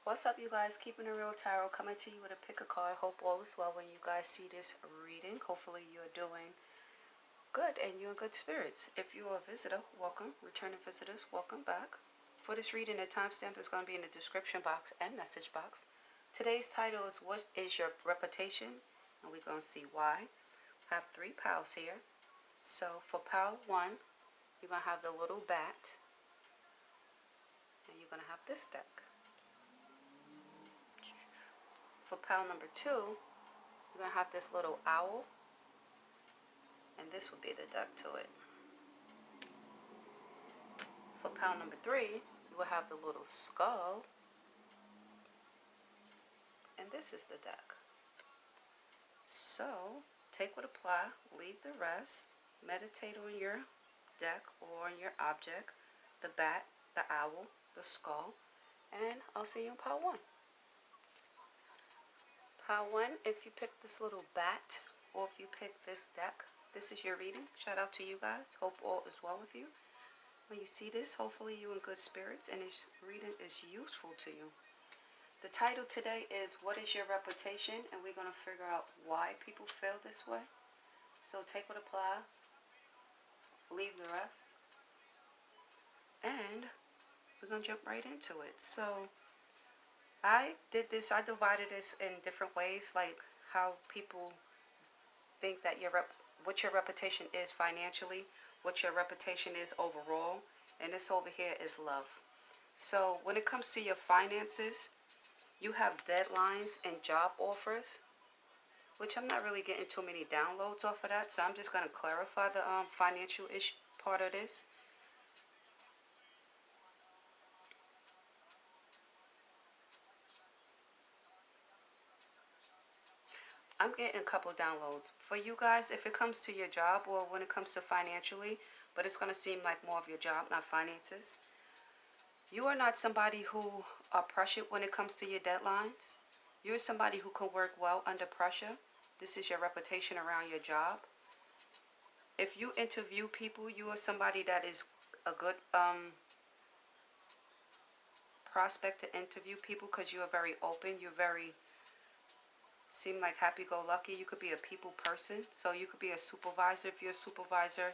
What's up, you guys? Keeping it real tarot, coming to you with a pick a card. Hope all is well when you guys see this reading. Hopefully you're doing good and you're in good spirits. If you are a visitor, welcome. Returning visitors, welcome back. For this reading, the timestamp is going to be in the description box and message box. Today's title is What is Your Reputation? And we're going to see why. I have 3 piles here. So for pile 1, you're going to have the little bat. And you're going to have this deck. For pile number 2, you're going to have this little owl, and this will be the deck to it. For pile number 3, you will have the little skull, and this is the deck. So, take what apply, leave the rest, meditate on your deck or on your object, the bat, the owl, the skull, and I'll see you in pile 1. Pile 1, if you pick this little bat, or if you pick this deck, this is your reading. Shout out to you guys. Hope all is well with you. When you see this, hopefully you're in good spirits and this reading is useful to you. The title today is What is Your Reputation? And we're going to figure out why people feel this way. So take what apply, leave the rest, and we're going to jump right into it. So I divided this in different ways, like how people think that what your reputation is financially, what your reputation is overall, and this over here is love. So when it comes to your finances, you have deadlines and job offers, which I'm not really getting too many downloads off of that, so I'm just going to clarify the financial issue part of this. I'm getting a couple of downloads. For you guys, if it comes to your job or when it comes to financially, but it's going to seem like more of your job, not finances. You are not somebody who are pressured when it comes to your deadlines. You're somebody who can work well under pressure. This is your reputation around your job. If you interview people, you are somebody that is a good prospect to interview people because you are very open. You're very seem like happy-go-lucky. You could be a people person, so you could be a supervisor. If you're a supervisor,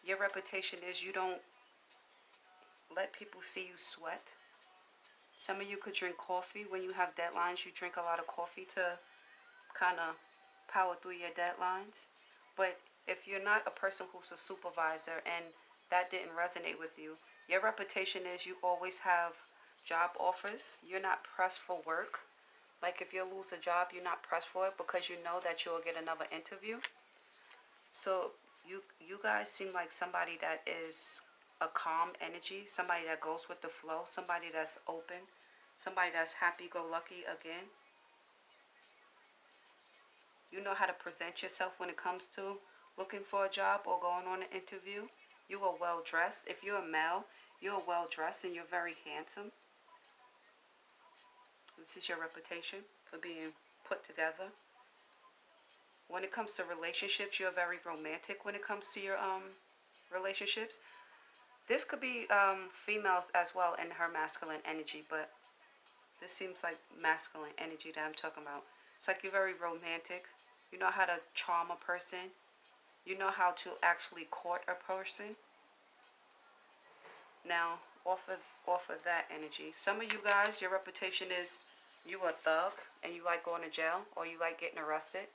your reputation is you don't let people see you sweat. Some of you could drink coffee. When you have deadlines, you drink a lot of coffee to kind of power through your deadlines. But if you're not a person who's a supervisor and that didn't resonate with you, your reputation is you always have job offers. You're not pressed for work. Like if you lose a job, you're not pressed for it because you know that you'll get another interview. So you guys seem like somebody that is a calm energy, somebody that goes with the flow, somebody that's open, somebody that's happy-go-lucky again. You know how to present yourself when it comes to looking for a job or going on an interview. You are well-dressed. If you're a male, you're well-dressed and you're very handsome. This is your reputation for being put together. When it comes to relationships, you're very romantic when it comes to your relationships. This could be females as well in her masculine energy, but this seems like masculine energy that I'm talking about. It's like you're very romantic. You know how to charm a person. You know how to actually court a person. Now, off of that energy, some of you guys, your reputation is you a thug and you like going to jail or you like getting arrested.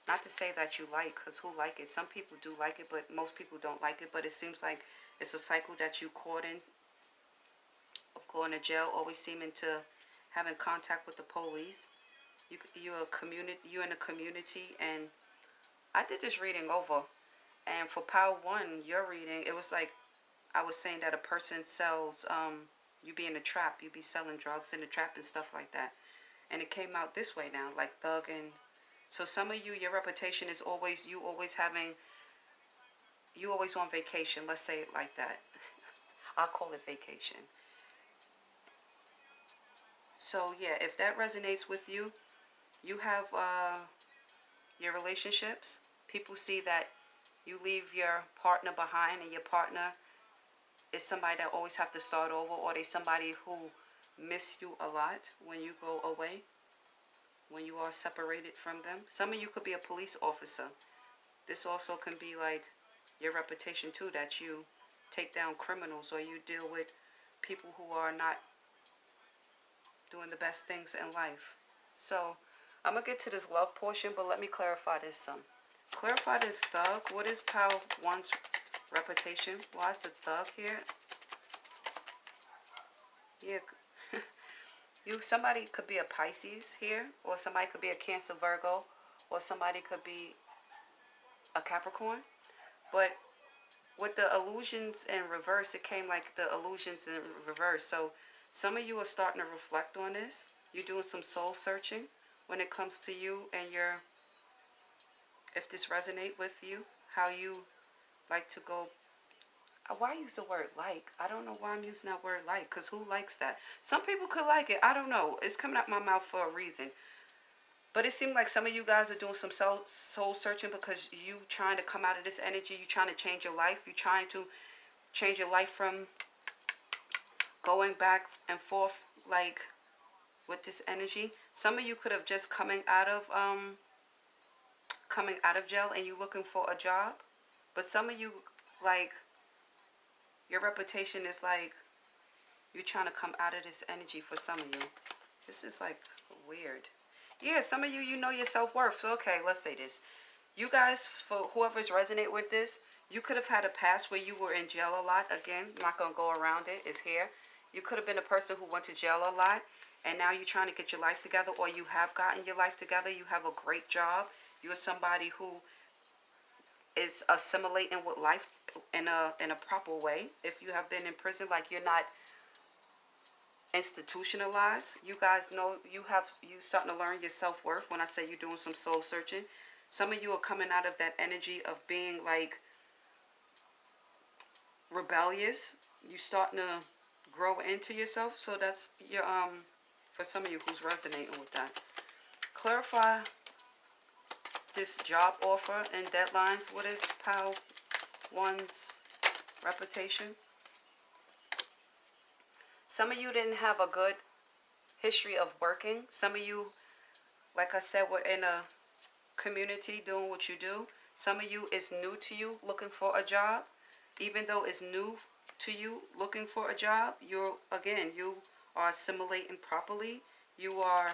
Not to say that you like, because who like it? Some people do like it, but most people don't like it. But it seems like it's a cycle that you caught in of going to jail, always seeming to having contact with the police. You're in a community, and I did this reading over. And for pile 1, your reading, it was like I was saying that a person sells, you be in a trap, you be selling drugs in the trap and stuff like that. And it came out this way now, like thug. And so some of you, your reputation is always, you always on vacation, let's say it like that. I'll call it vacation. So yeah, if that resonates with you, you have your relationships. People see that you leave your partner behind and your partner is somebody that always have to start over, or they somebody who miss you a lot when you go away, when you are separated from them. Some of you could be a police officer. This also can be like your reputation too, that you take down criminals or you deal with people who are not doing the best things in life. So I'm going to get to this love portion, but let me clarify this some. Clarify this thug. What is pile one's reputation? Why is the thug here? Yeah. Somebody could be a Pisces here, or somebody could be a Cancer, Virgo, or somebody could be a Capricorn. But with the illusions in reverse, it came like the illusions in reverse. So some of you are starting to reflect on this. You're doing some soul searching when it comes to you and your, if this resonate with you, how you like to go. Why use the word like? I don't know why I'm using that word like, because who likes that? Some people could like it. I don't know. It's coming out my mouth for a reason. But it seemed like some of you guys are doing some soul searching because you trying to come out of this energy. You trying to change your life. You trying to change your life from going back and forth like with this energy. Some of you could have just coming out of jail and you looking for a job. But some of you, like, your reputation is like you're trying to come out of this energy for some of you. This is like weird. Yeah, some of you, you know your self-worth. So, okay, let's say this. You guys, for whoever's resonate with this, you could have had a past where you were in jail a lot. Again, I'm not going to go around it. It's here. You could have been a person who went to jail a lot, and now you're trying to get your life together, or you have gotten your life together. You have a great job. You're somebody who is assimilating with life in a proper way. If you have been in prison, like you're not institutionalized. You guys know you starting to learn your self-worth. When I say you're doing some soul searching, some of you are coming out of that energy of being like rebellious. You starting to grow into yourself. So that's your for some of you who's resonating with that. Clarify this job offer and deadlines. What is pile one's reputation? Some of you didn't have a good history of working. Some of you, like I said, were in a community doing what you do. Some of you is new to you looking for a job. Even though it's new to you looking for a job, you are assimilating properly. You are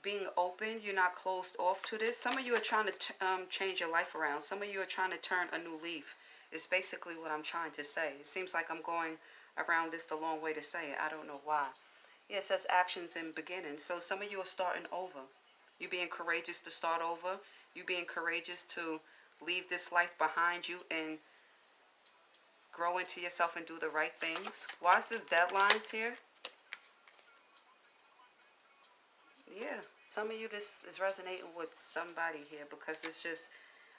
being open. You're not closed off to this. Some of you are trying to change your life around. Some of you are trying to turn a new leaf. It's basically what I'm trying to say. It seems like I'm going around this the long way to say it. I don't know why. Yeah, it says actions and beginnings. So some of you are starting over. You being courageous to start over. You being courageous to leave this life behind you and grow into yourself and do the right things. Why is this deadlines here? Yeah, some of you, this is resonating with somebody here because it's just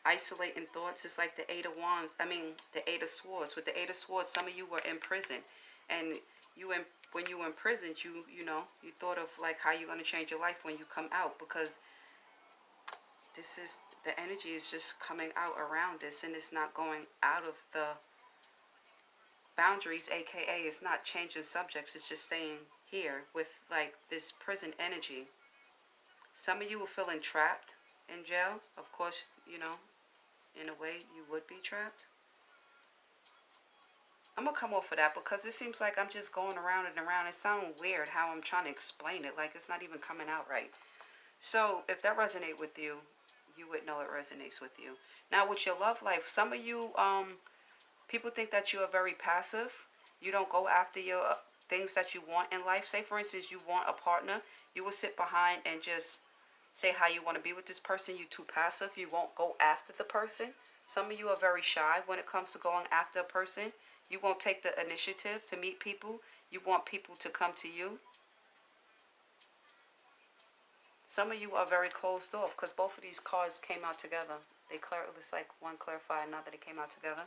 isolating thoughts. It's like the Eight of Wands. I mean, the Eight of Swords. With the Eight of Swords, some of you were in prison, and when you were in prison, you thought of like how you're gonna change your life when you come out, because this is the energy is just coming out around this, and it's not going out of the boundaries, aka it's not changing subjects. It's just staying here with like this prison energy. Some of you were feeling trapped in jail. Of course, in a way you would be trapped. I'm going to come off of that because it seems like I'm just going around and around. It sounds weird how I'm trying to explain it. Like it's not even coming out right. So if that resonates with you, you would know it resonates with you. Now with your love life, some of you, people think that you are very passive. You don't go after your things that you want in life. Say for instance, you want a partner. You will sit behind and just say how you want to be with this person. You're too passive. You won't go after the person. Some of you are very shy when it comes to going after a person. You won't take the initiative to meet people. You want people to come to you. Some of you are very closed off because both of these cards came out together. It's like one clarified another. They came out together.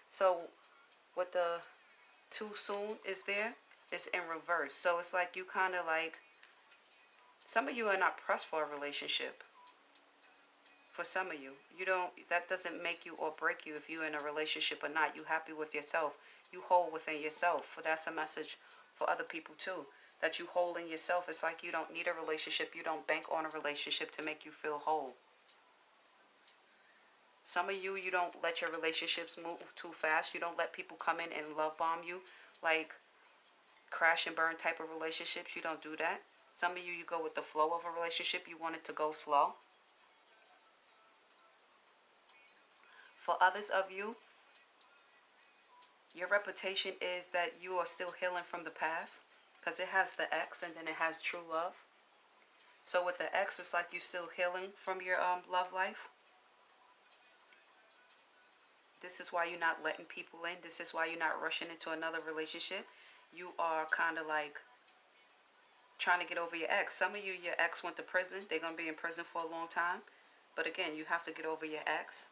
So what the too soon is there, it's in reverse. So it's like you kind of like, some of you are not pressed for a relationship. For some of you, that doesn't make you or break you if you're in a relationship or not. You happy with yourself. You whole within yourself. So that's a message for other people too. That you hold in yourself. It's like you don't need a relationship. You don't bank on a relationship to make you feel whole. Some of you, you don't let your relationships move too fast. You don't let people come in and love bomb you. Like crash and burn type of relationships. You don't do that. Some of you, you go with the flow of a relationship. You want it to go slow. For others of you, your reputation is that you are still healing from the past. Because it has the X and then it has true love. So with the X, it's like you're still healing from your love life. This is why you're not letting people in. This is why you're not rushing into another relationship. You are kind of like trying to get over your ex. Some of you, your ex went to prison. They're going to be in prison for a long time. But again, you have to get over your ex.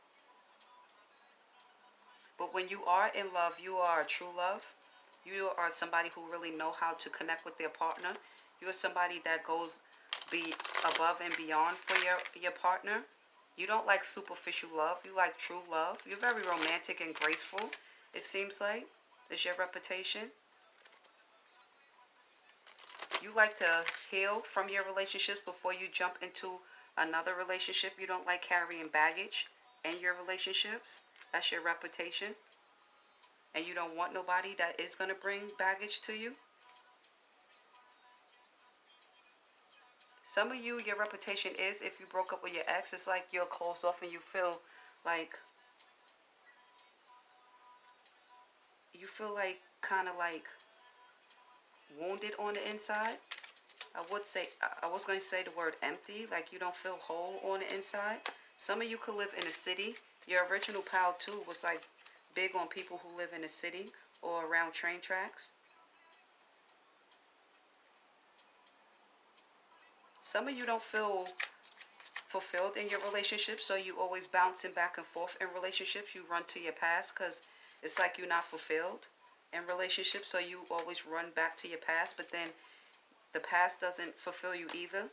But when you are in love, you are a true love. You are somebody who really know how to connect with their partner. You are somebody that goes be above and beyond for your partner. You don't like superficial love. You like true love. You're very romantic and graceful, it seems like, is your reputation. You like to heal from your relationships before you jump into another relationship. You don't like carrying baggage in your relationships. That's your reputation. And you don't want nobody that is going to bring baggage to you. Some of you, your reputation is, if you broke up with your ex, it's like you're closed off and you feel like kind of like wounded on the inside. I was going to say the word empty, like you don't feel whole on the inside. Some of you could live in a city. Your original pal too was like big on people who live in a city or around train tracks. Some of you don't feel fulfilled in your relationship, so you always bouncing back and forth in relationships. You run to your past because it's like you're not fulfilled in relationships, so you always run back to your past, but then the past doesn't fulfill you either.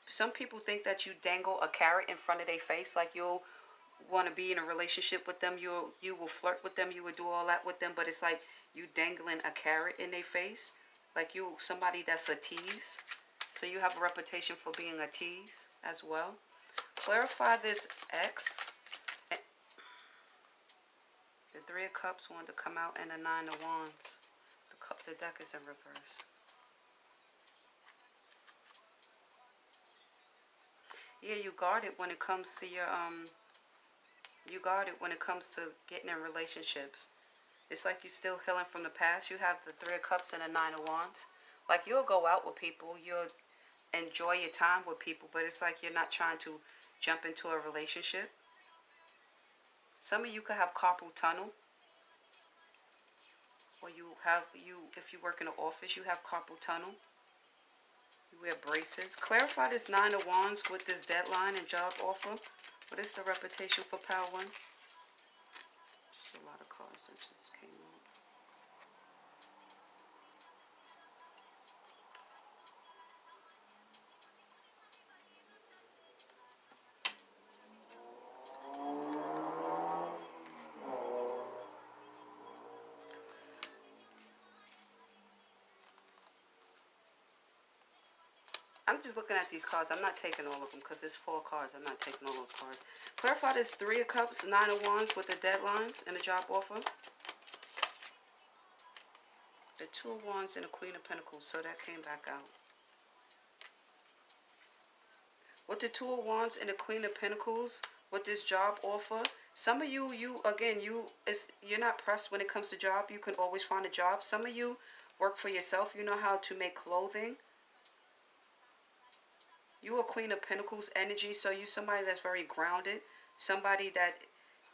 Some people think that you dangle a carrot in front of their face, like you'll want to be in a relationship with them, you will flirt with them, you will do all that with them, but it's like you dangling a carrot in their face, like you somebody that's a tease. So you have a reputation for being a tease as well. Clarify this X. The Three of Cups wanted to come out and the Nine of Wands. The deck is in reverse. Yeah, you guard it when it comes to your you guard it when it comes to getting in relationships. It's like you're still healing from the past. You have the Three of Cups and the Nine of Wands. Like you'll go out with people, you'll enjoy your time with people, but it's like you're not trying to jump into a relationship. Some of you could have carpal tunnel. Or if you work in an office, you have carpal tunnel. You wear braces. Clarify this Nine of Wands with this deadline and job offer. What is the reputation for Pile 1? Just a lot of cards that just came out. I'm just looking at these cards. I'm not taking all of them because there's 4 cards. I'm not taking all those cards. Clarify this Three of Cups, Nine of Wands with the deadlines and the job offer. The Two of Wands and the Queen of Pentacles. So that came back out. With the Two of Wands and the Queen of Pentacles, with this job offer, some of you, you're not pressed when it comes to job. You can always find a job. Some of you work for yourself. You know how to make clothing. You are Queen of Pentacles energy, so you somebody that's very grounded. Somebody that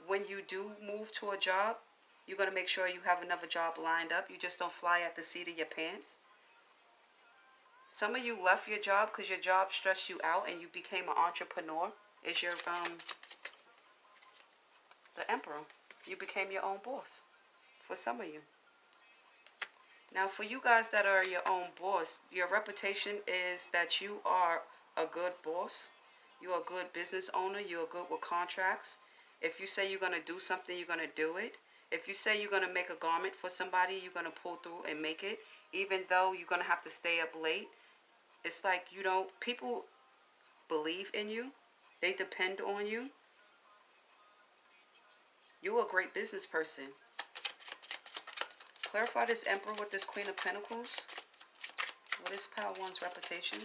when you do move to a job, you're going to make sure you have another job lined up. You just don't fly at the seat of your pants. Some of you left your job because your job stressed you out and you became an entrepreneur. Is your the Emperor. You became your own boss. For some of you. Now for you guys that are your own boss, your reputation is that you are a good boss. You're a good business owner. You're good with contracts. If you say you're going to do something, you're going to do it. If you say you're going to make a garment for somebody, you're going to pull through and make it. Even though you're going to have to stay up late. It's like you don't, people believe in you. They depend on you. You're a great business person. Clarify this Emperor with this Queen of Pentacles. What is Pile 1's reputation?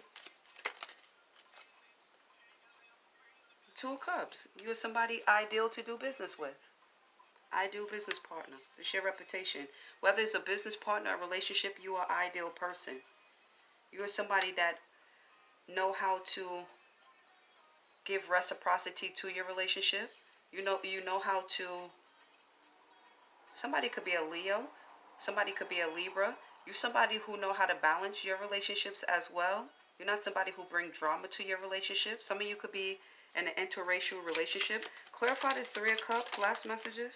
Two of Cups. You're somebody ideal to do business with. Ideal business partner. It's your reputation. Whether it's a business partner or relationship, you are an ideal person. You're somebody that know how to give reciprocity to your relationship. You know how to. Somebody could be a Leo. Somebody could be a Libra. You're somebody who know how to balance your relationships as well. You're not somebody who bring drama to your relationship. Some of you could be in an interracial relationship. Clarify this Three of Cups. Last messages.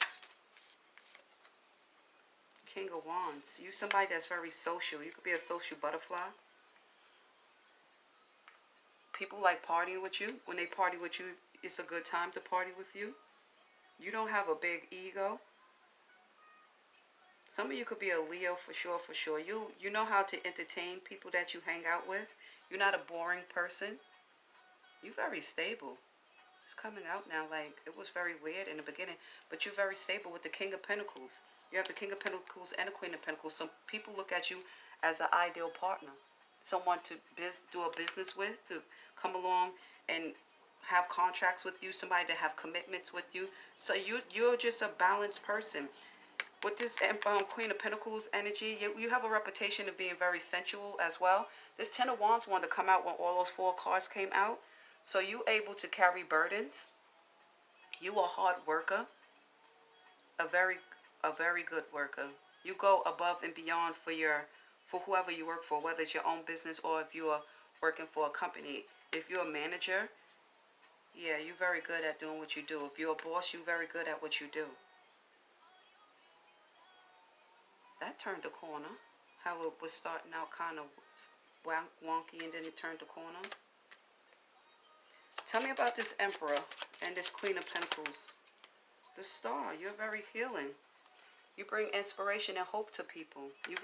King of Wands. You're somebody that's very social. You could be a social butterfly. People like partying with you. When they party with you, it's a good time to party with you. You don't have a big ego. Some of you could be a Leo for sure, for sure. You know how to entertain people that you hang out with. You're not a boring person. You're very stable. It's coming out now like it was very weird in the beginning. But you're very stable with the King of Pentacles. You have the King of Pentacles and the Queen of Pentacles. So people look at you as an ideal partner. Someone to do a business with, to come along and have contracts with you. Somebody to have commitments with you. So you're just a balanced person. With this Queen of Pentacles energy, you have a reputation of being very sensual as well. This Ten of Wands wanted to come out when all those 4 cards came out. So you able to carry burdens. You a hard worker. A very good worker. You go above and beyond for whoever you work for, whether it's your own business or if you are working for a company. If you're a manager, yeah, you're very good at doing what you do. If you're a boss, you're very good at what you do. That turned the corner. How it was starting out kind of wonky and then it turned the corner. Tell me about this Emperor and this Queen of Pentacles. The Star. You're very healing. You bring inspiration and hope to people. You're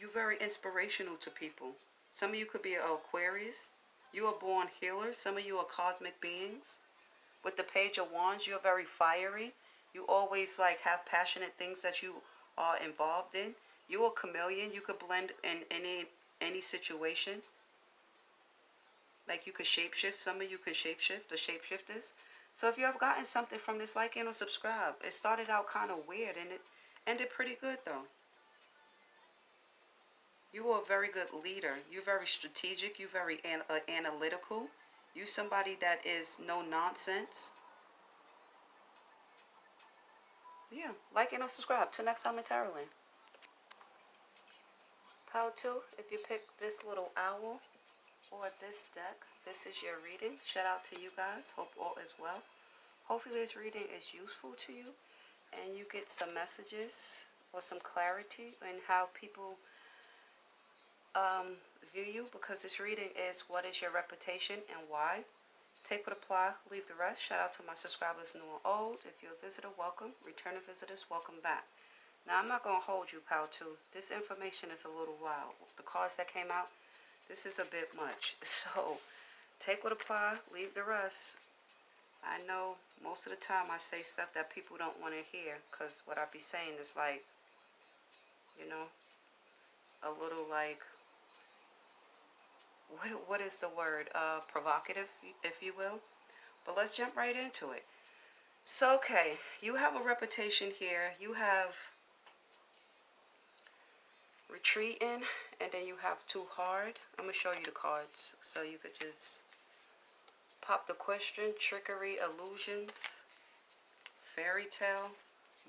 very inspirational to people. Some of you could be an Aquarius. You are born healers. Some of you are cosmic beings. With the Page of Wands, you're very fiery. You always like have passionate things that you are involved in. You're a chameleon. You could blend in any situation. Like you could shapeshift. Some of you could shapeshift, the shapeshifters. So if you have gotten something from this, like and subscribe. It started out kind of weird and it ended pretty good though. You are a very good leader. You're very strategic. You're very analytical. You're somebody that is no nonsense. Yeah, like and subscribe. Till next time in Tarotland. Pile 2, if you pick this little owl or this deck, this is your reading. Shout out to you guys. Hope all is well. Hopefully this reading is useful to you and you get some messages or some clarity in how people view you, because this reading is what is your reputation and why. Take what apply, leave the rest. Shout out to my subscribers new and old. If you're a visitor, welcome. Returning visitors, welcome back. Now I'm not going to hold you, Pal 2. This information is a little wild. The cards that came out, this is a bit much. So take what apply, leave the rest. I know most of the time I say stuff that people don't want to hear, because what I be saying is like, you know, a little like, what is the word? Provocative, if you will. But let's jump right into it. So, okay, you have a reputation here. You have retreating, and then you have too hard. I'm going to show you the cards so you could just pop the question. Trickery, illusions, fairy tale,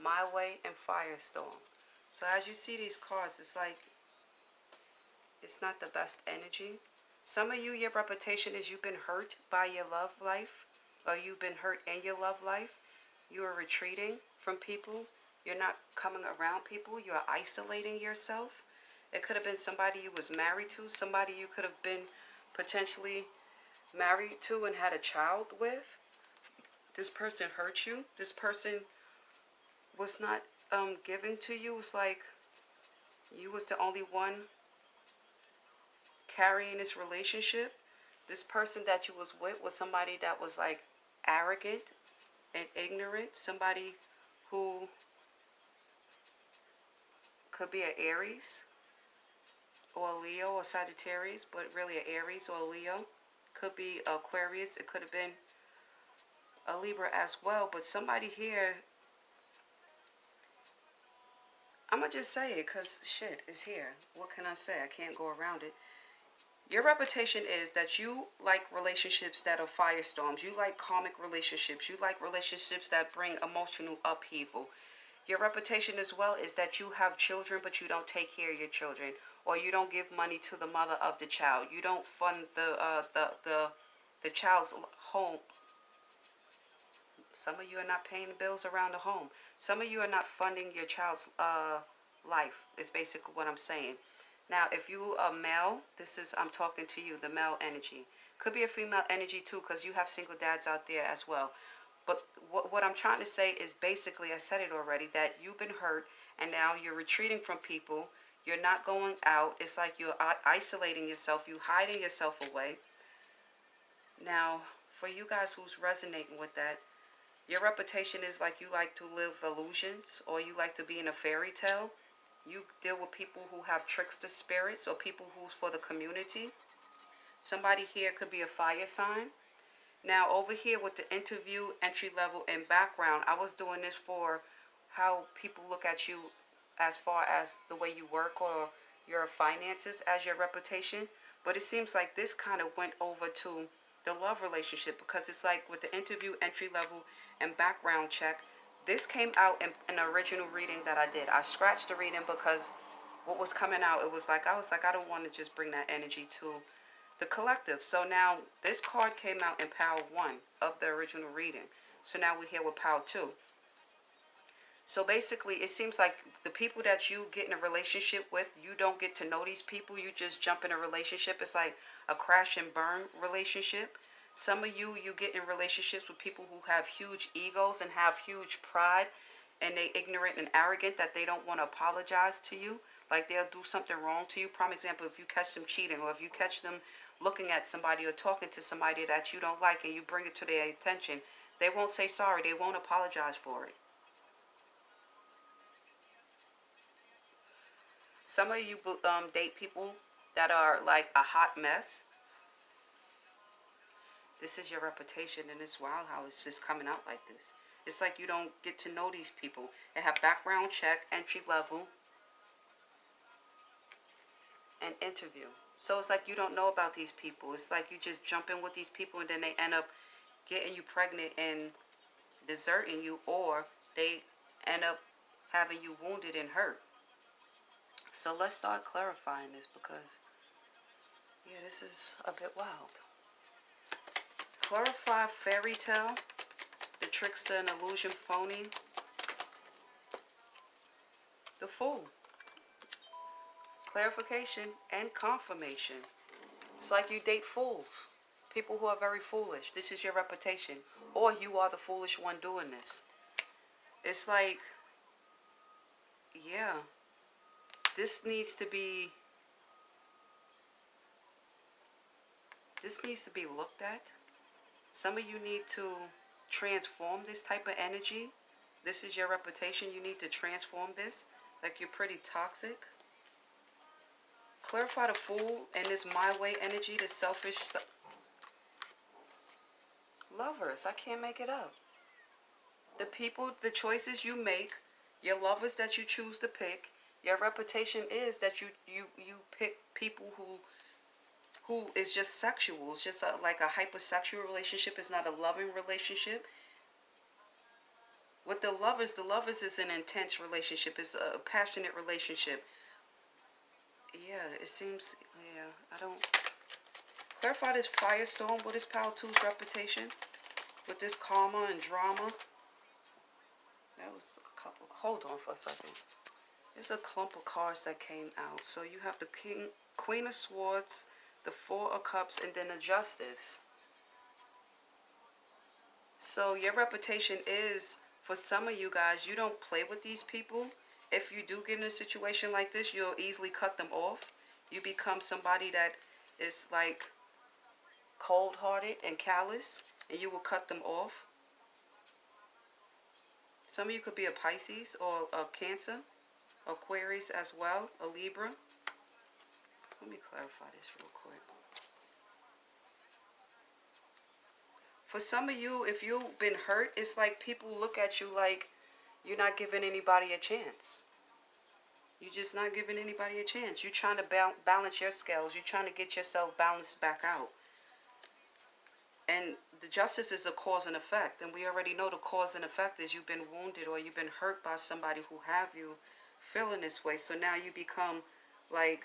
my way, and firestorm. So as you see these cards, it's like, it's not the best energy. Some of you, your reputation is you've been hurt by your love life, or you've been hurt in your love life. You are retreating from people. You're not coming around people. You're isolating yourself. It could have been somebody you was married to, somebody you could have been potentially married to and had a child with. This person hurt you. This person was not given to you. It's like you was the only one carrying this relationship. This person that you was with was somebody that was like arrogant and ignorant. Somebody who could be an Aries or a Leo or Sagittarius, but really an Aries or a Leo. Could be Aquarius. It could have been a Libra as well. But somebody here, I'm going to just say it because shit is here. What can I say? I can't go around it. Your reputation is that you like relationships that are firestorms. You like karmic relationships. You like relationships that bring emotional upheaval. Your reputation as well is that you have children, but you don't take care of your children, or you don't give money to the mother of the child. You don't fund the child's home. Some of you are not paying the bills around the home. Some of you are not funding your child's life. Is basically what I'm saying. Now, if you are male, I'm talking to you, the male energy. Could be a female energy too, because you have single dads out there as well. But what I'm trying to say is basically, I said it already, that you've been hurt and now you're retreating from people. You're not going out. It's like you're isolating yourself. You're hiding yourself away. Now, for you guys who's resonating with that, your reputation is like you like to live illusions or you like to be in a fairy tale. You deal with people who have trickster spirits or people who's for the community. Somebody here could be a fire sign. Now over here with the interview, entry level, and background, I was doing this for how people look at you as far as the way you work or your finances as your reputation. But it seems like this kind of went over to the love relationship, because it's like with the interview, entry level, and background check, this came out in an original reading that I did. I scratched the reading because what was coming out, I was like, I don't want to just bring that energy to the collective. So now this card came out in Power 1 of the original reading. So now we're here with Power 2. So basically, it seems like the people that you get in a relationship with, you don't get to know these people. You just jump in a relationship. It's like a crash and burn relationship. Some of you get in relationships with people who have huge egos and have huge pride, and they ignorant and arrogant that they don't want to apologize to you. Like they'll do something wrong to you. Prime example, if you catch them cheating, or if you catch them looking at somebody or talking to somebody that you don't like and you bring it to their attention, they won't say sorry. They won't apologize for it. Some of you date people that are like a hot mess. This is your reputation, and it's wild how it's just coming out like this. It's like you don't get to know these people. They have background check, entry level, and interview. So it's like you don't know about these people. It's like you just jump in with these people and then they end up getting you pregnant and deserting you, or they end up having you wounded and hurt. So let's start clarifying this, because yeah, this is a bit wild. Clarify fairy tale, the trickster and illusion phony, the fool. Clarification and confirmation. It's like you date fools. People who are very foolish. This is your reputation. Or you are the foolish one doing this. It's like, yeah, this needs to be looked at. Some of you need to transform this type of energy. This is your reputation. You need to transform this. Like you're pretty toxic. Clarify the fool and this my way energy, the selfish stuff. Lovers, I can't make it up. The people, the choices you make, your lovers that you choose to pick, your reputation is that you pick people who is just sexual. It's just like a hypersexual relationship. It's not a loving relationship. With the lovers is an intense relationship. It's a passionate relationship. Yeah, it seems, yeah, I don't... Clarify this firestorm. What is Power 2's reputation? With this karma and drama. That was a couple... Hold on for a second. There's a clump of cards that came out. So you have the Queen of Swords, the Four of Cups, and then the Justice. So your reputation is For some of you guys, you don't play with these people. If you do get in a situation like this, you'll easily cut them off. You become somebody that is like cold-hearted and callous, and you will cut them off. Some of you could be a Pisces or a Cancer, Aquarius as well, a Libra. Let me clarify this real quick. For some of you, if you've been hurt, it's like people look at you like you're not giving anybody a chance. You're just not giving anybody a chance. You're trying to balance your scales. You're trying to get yourself balanced back out. And the justice is a cause and effect. And we already know the cause and effect is you've been wounded or you've been hurt by somebody who have you feeling this way. So now you become like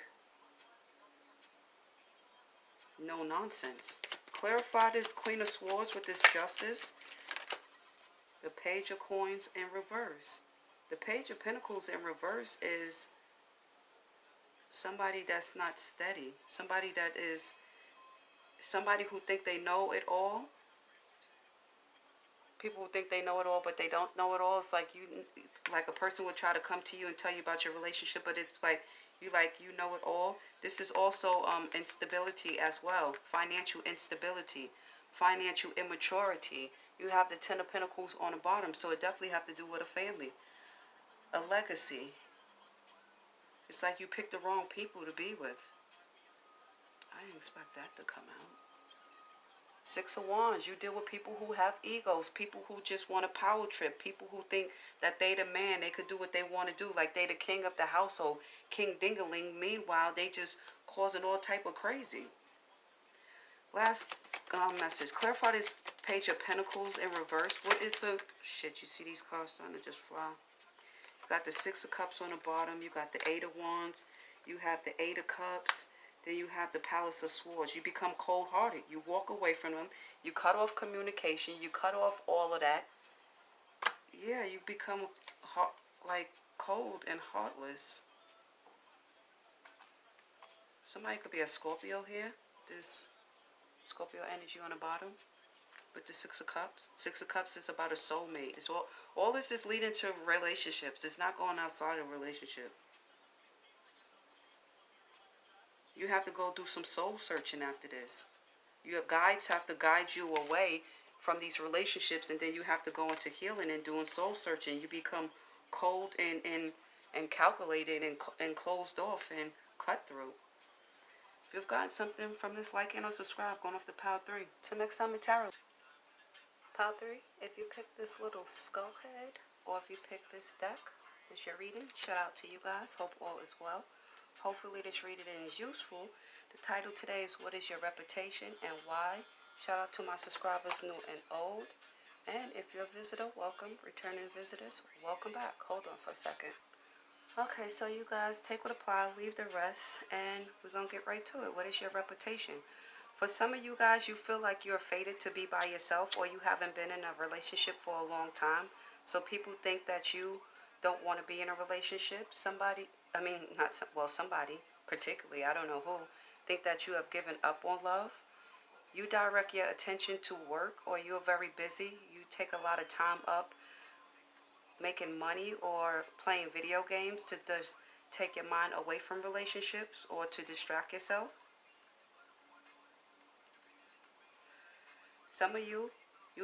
no nonsense. Clarify this Queen of Swords with this justice. The Page of Coins in reverse. The Page of Pentacles in reverse is somebody that's not steady. Somebody who think they know it all. People who think they know it all, but they don't know it all. It's like like a person would try to come to you and tell you about your relationship, but it's like you know it all. This is also instability as well. Financial instability, financial immaturity. You have the Ten of Pentacles on the bottom, so it definitely have to do with a family, a legacy. It's like you picked the wrong people to be with. I didn't expect that to come out. Six of Wands, you deal with people who have egos, people who just want a power trip, people who think that they the man, they could do what they want to do, like they the king of the household, King Dingaling. Meanwhile, they just causing all type of crazy. Last message. Clarify this Page of Pentacles in reverse. What is the... Shit, you see these cards starting to just fly. You got the Six of Cups on the bottom. You got the Eight of Wands. You have the Eight of Cups. Then you have the Palace of Swords. You become cold-hearted. You walk away from them. You cut off communication. You cut off all of that. Yeah, you become like cold and heartless. Somebody could be a Scorpio here. This Scorpio energy on the bottom with the Six of Cups. Six of Cups is about a soulmate. It's all this is leading to relationships. It's not going outside of a relationship. You have to go do some soul searching after this. Your guides have to guide you away from these relationships, and then you have to go into healing and doing soul searching. You become cold and calculated and closed off and cutthroat. If you've gotten something from this, like and or subscribe. Going off to Pile 3. Till next time in Tarot. Pile 3, if you pick this little skull head, or if you pick this deck, this your reading. Shout out to you guys. Hope all is well. Hopefully this reading is useful. The title today is What is Your Reputation and Why? Shout out to my subscribers new and old. And if you're a visitor, welcome. Returning visitors, welcome back. Hold on for a second. Okay, so you guys take what apply, leave the rest, and we're going to get right to it. What is your reputation? For some of you guys, you feel like you're fated to be by yourself, or you haven't been in a relationship for a long time. So people think that you don't want to be in a relationship. Somebody particularly, I don't know who, think that you have given up on love. You direct your attention to work, or you're very busy. You take a lot of time up making money or playing video games to just take your mind away from relationships or to distract yourself. Some of you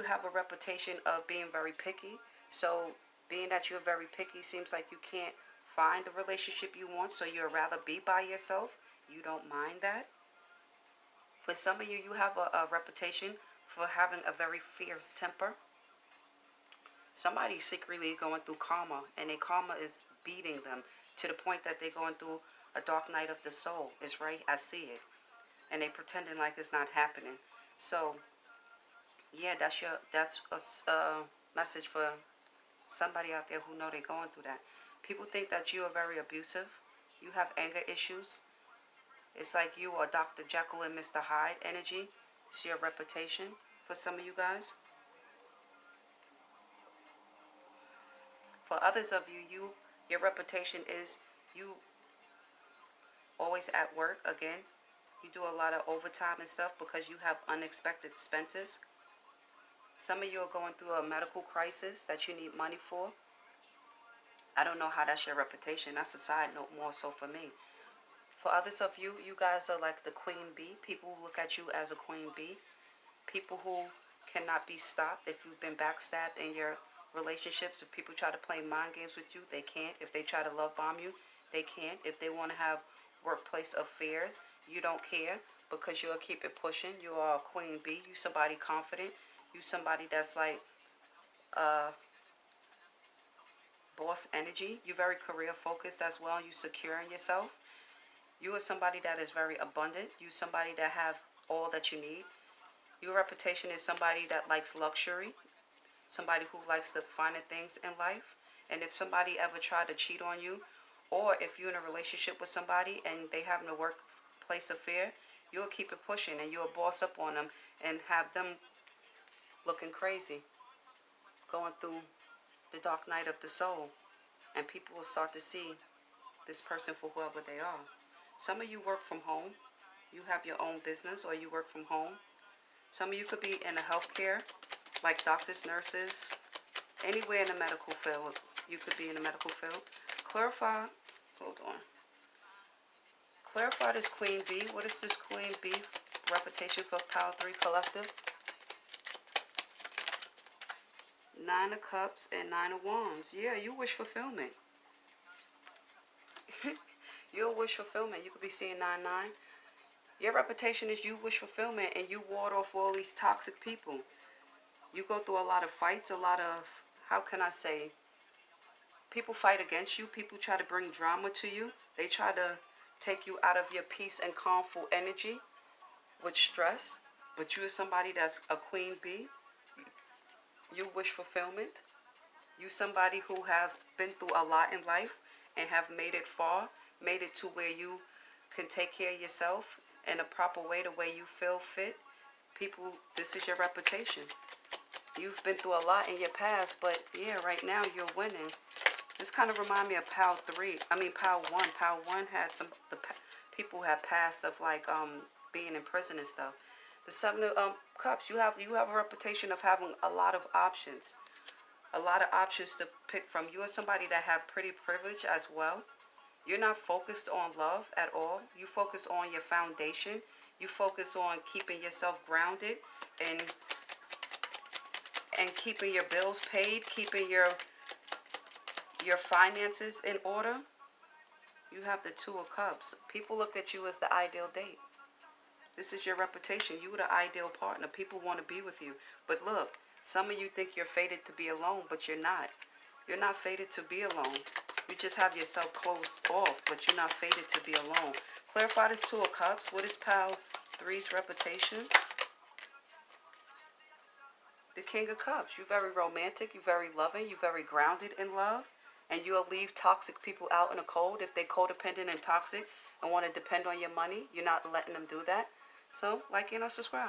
have a reputation of being very picky. So being that you're very picky, seems like you can't find the relationship you want, so you'd rather be by yourself. You don't mind that. For some of you, you have a reputation for having a very fierce temper. Somebody's secretly going through karma, and their karma is beating them to the point that they're going through a dark night of the soul. It's right, I see it. And they pretending like it's not happening. So, yeah, that's a message for somebody out there who know they're going through that. People think that you are very abusive. You have anger issues. It's like you are Dr. Jekyll and Mr. Hyde energy. It's your reputation for some of you guys. For others of you, your reputation is you always at work. Again, you do a lot of overtime and stuff because you have unexpected expenses. Some of you are going through a medical crisis that you need money for. I don't know how that's your reputation. That's a side note more so for me. For others of you, you guys are like the queen bee. People look at you as a queen bee. People who cannot be stopped. If you've been backstabbed in your relationships, if people try to play mind games with you, they can't. If they try to love bomb you, they can't. If they want to have workplace affairs, you don't care because you'll keep it pushing. You are a queen bee. You somebody confident. You somebody that's like boss energy. You're very career focused as well. You secure in yourself. You are somebody that is very abundant. You somebody that have all that you need. Your reputation is somebody that likes luxury, somebody who likes the finer things in life. And if somebody ever tried to cheat on you, or if you're in a relationship with somebody and they having a workplace affair, you'll keep it pushing and you'll boss up on them and have them looking crazy, going through the dark night of the soul. And people will start to see this person for whoever they are. Some of you work from home. You have your own business or you work from home. Some of you could be in the healthcare, like doctors, nurses, anywhere in the medical field. You could be in the medical field. Clarify, hold on. Clarify this queen bee. What is this queen bee reputation for Power 3 Collective? 9 of Cups and 9 of Wands. Yeah, you wish fulfillment. You'll wish fulfillment. You could be seeing 9-9. Your reputation is you wish fulfillment and you ward off all these toxic people. You go through a lot of fights, a lot of, how can I say, people fight against you. People try to bring drama to you. They try to take you out of your peace and calmful energy with stress. But you are somebody that's a queen bee. You wish fulfillment. You somebody who have been through a lot in life and have made it far, made it to where you can take care of yourself in a proper way, the way you feel fit. People, this is your reputation. You've been through a lot in your past, but yeah, right now you're winning. This kind of remind me of Power 1. Power 1 had people have passed of like being in prison and stuff. The 7 of Cups, you have a reputation of having a lot of options. A lot of options to pick from. You are somebody that have pretty privilege as well. You're not focused on love at all. You focus on your foundation. You focus on keeping yourself grounded and keeping your bills paid, keeping your finances in order. You have the 2 of Cups. People look at you as the ideal date. This is your reputation. You are the ideal partner. People want to be with you. But look, some of you think you're fated to be alone, but you're not. You're not fated to be alone. You just have yourself closed off, but you're not fated to be alone. Clarify this 2 of Cups. What is Power 3's reputation? The King of Cups. You're very romantic. You're very loving. You're very grounded in love. And you'll leave toxic people out in the cold. If they're codependent and toxic and want to depend on your money, you're not letting them do that. So, like and subscribe.